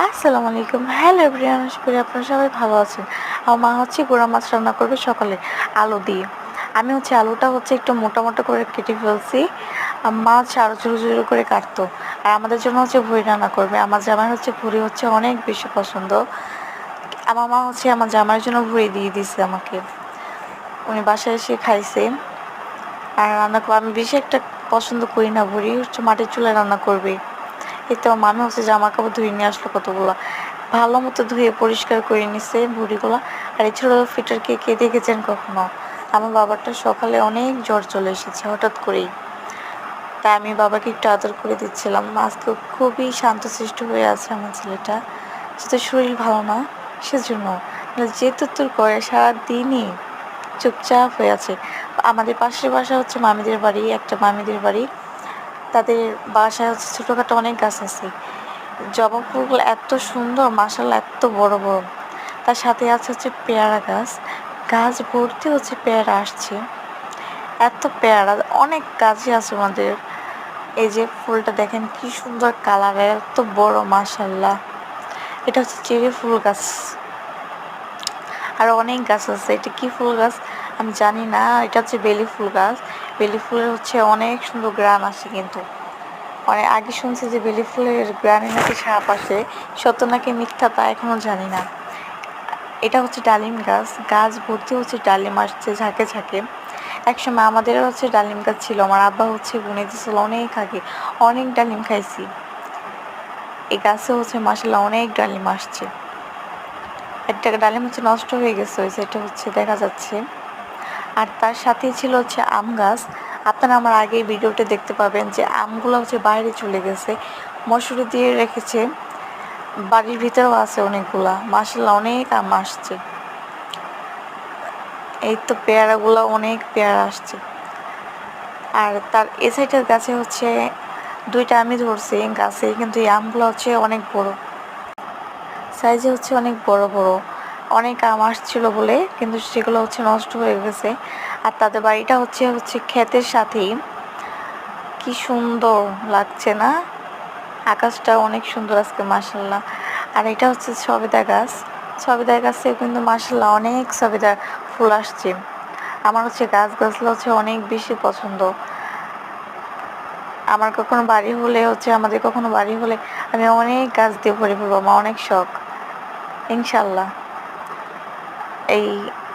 আসসালামু আলাইকুম। Hello everyone, আশা করি আপনারা সবাই ভালো আছেন। আমার মা গুঁড়া মাছ রান্না করবে সকালে আলু দিয়ে। আমি আলুটা একটু মোটা মোটা করে কেটে ফেলছি। মা আরও ঝুরো ঝুরো করে কাটতো। আর আমাদের জন্য ভুড়ি রান্না করবে। আমার জামাই ভুড়ি অনেক বেশি পছন্দ। আমার মা আমার জামাইয়ের জন্য ভুড়ি দিয়ে দিছে আমাকে। উনি বাসায় এসে খাইছে। আর রান্না আমি বেশি একটা পছন্দ করি না ভুড়ি, মাটির চুলায় রান্না করবে। এই তো মামি জামা কাপড় ধুয়ে নিয়ে আসলো কতগুলো, ভালো মতো ধুয়ে পরিষ্কার করে নিছে ভুড়িগুলো। আর এই ছোটো ফিটারকে কে দেখেছেন কখনো? আমার বাবারটা সকালে অনেক জ্বর চলে এসেছে হঠাৎ করেই, তাই আমি বাবাকে একটু আদর করে দিচ্ছিলাম। আজকে খুবই শান্তশিষ্ট হয়ে আছে আমার ছেলেটা, যেহেতু শরীর ভালো না সেজন্য। যে তুত্তুর করে সারাদিনই চুপচাপ হয়ে আছে। আমাদের পাশের বাসা মামিদের বাড়ি, একটা মামিদের বাড়ি। তাদের বাসায় ছোটোখাটো অনেক গাছ আছে। জবা ফুলগুলো এত সুন্দর, মাশাআল্লাহ এত বড় বড়। তার সাথে আছে পেয়ারা গাছ। গাছ ভর্তি পেয়ারা আসছে, এত পেয়ারা। অনেক গাছই আছে আমাদের। এই যে ফুলটা দেখেন কি সুন্দর কালারের, এত বড়, মাশাআল্লাহ। এটা চেরি ফুল গাছ। আর অনেক গাছ আছে। এটা কি ফুল গাছ আমি জানি না। এটা বেলি ফুল গাছ। বেলি ফুলের অনেক সুন্দর গ্রান আসে, কিন্তু অনেক আগে শুনছি যে বেলি ফুলের গ্রানে নাকি সাপ আসে। সত্য নাকি মিথ্যা তা এখনো জানি না। এটা ডালিম গাছ। গাছ ভর্তি ডালিম আসছে ঝাঁকে ঝাঁকে। একসময় আমাদেরও ডালিম গাছ ছিল। আমার আব্বা বুনে দিয়েছিল অনেক আগে। অনেক ডালিম খাইছি। এই গাছে মাশাআল্লাহ অনেক ডালিম আসছে। একটা ডালিম নষ্ট হয়ে গেছে, এটা দেখা যাচ্ছে। আর তার সাথেই ছিল আম গাছ। আপনারা আমার আগের ভিডিওতে দেখতে পাবেন যে আমগুলো বাইরে চলে গেছে, মশুরি দিয়ে রেখেছে। বাড়ির ভিতরেও আছে অনেকগুলা, মাশাআল্লাহ অনেক আম আসছে। এই তো পেয়ারাগুলো, অনেক পেয়ারা আসছে। আর তার এ সাইডের গাছে দুইটা আমি ধরছি গাছে, কিন্তু এই আমগুলো অনেক বড় সাইজে, অনেক বড় বড়। অনেক আম আসছিল বলে কিন্তু সেগুলো নষ্ট হয়ে গেছে। আর তাদের বাড়িটা ক্ষেতের সাথেই। কি সুন্দর লাগছে না? আকাশটা অনেক সুন্দর আজকে, মাশাআল্লাহ। আর এটা সবেদা গাছ। সবেদা গাছে কিন্তু মাশাআল্লাহ অনেক সবেদা ফুল আসছে। আমার গাছগুলো অনেক বেশি পছন্দ। আমার কখনো বাড়ি হলে আমাদের কখনো বাড়ি হলে আমি অনেক গাছ দিয়ে ভরে ফেলবো। আমার অনেক শখ, ইনশাল্লাহ।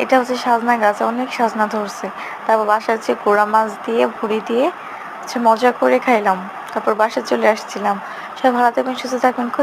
এটা সাজনা গাছ, অনেক সাজনা ধরছে। তারপর বাসায় গুঁড়া মাছ দিয়ে ভুড়ি দিয়ে মজা করে খাইলাম। তারপর বাসায় চলে আসছিলাম। সবাই ভালো থাকবেন, সুস্থ থাকবেন।